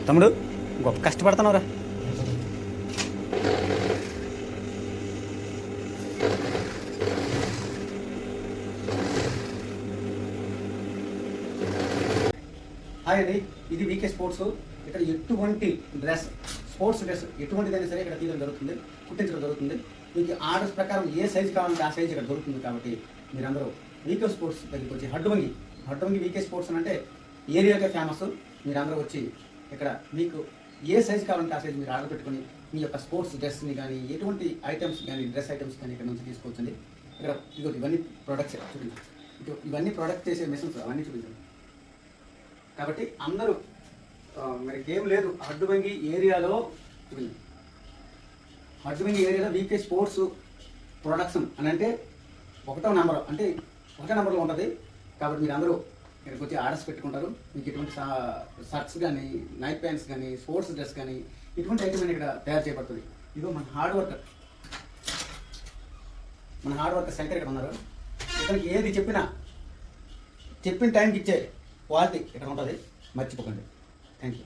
తమ్ముడు గొప్ప కష్టపడుతున్నావురా. హాయ్ అండి, ఇది వీకే స్పోర్ట్స్. ఇక్కడ ఎటువంటి డ్రెస్, స్పోర్ట్స్ డ్రెస్ ఎటువంటిదైనా సరే ఇక్కడ తీయడం జరుగుతుంది, కుట్టించడం జరుగుతుంది. మీకు ఆర్డర్స్ ప్రకారం ఏ సైజు కావాలంటే ఆ సైజు ఇక్కడ దొరుకుతుంది. కాబట్టి మీరందరూ వీకే స్పోర్ట్స్ దగ్గరికి వచ్చి హడ్డువంగి వీకే స్పోర్ట్స్ అంటే ఏరియాకే ఫేమస్. మీరందరూ వచ్చి ఇక్కడ మీకు ఏ సైజు కావాలంటే ఆ సైజు మీరు ఆర్డర్ పెట్టుకుని మీ యొక్క స్పోర్ట్స్ డ్రెస్ని కానీ ఎటువంటి ఐటమ్స్ కానీ డ్రెస్ ఐటమ్స్ కానీ ఇక్కడ నుంచి తీసుకోవచ్చండి. ఇక్కడ ఇవన్నీ ప్రొడక్ట్స్ చూపించండి. ఇవన్నీ ప్రొడక్ట్ చేసే మిషన్స్ అవన్నీ చూపించండి. కాబట్టి అందరూ మరి ఏం లేదు, హడ్డువంగి ఏరియాలో వీకే స్పోర్ట్స్ ప్రొడక్షన్ అని అంటే ఒకటో నెంబర్, అంటే ఒకటో నెంబర్లో ఉంటుంది. కాబట్టి మీరు అందరూ ఇక్కడికి వచ్చి ఆర్డర్స్ పెట్టుకుంటారు. మీకు ఎటువంటి షర్ట్స్ కానీ, నైట్ ప్యాంట్స్ కానీ, స్పోర్ట్స్ డ్రెస్ కానీ ఇటువంటి ఐటమ్ ఇక్కడ తయారు చేయబడుతుంది. ఇదిగో మన హార్డ్ వర్కర్ శంకర్ ఇక్కడ ఉన్నారు. ఇతనికి ఏది చెప్పిన టైంకి ఇచ్చే క్వాలిటీ ఇక్కడ ఉంటుంది, మర్చిపోకండి. Thank you.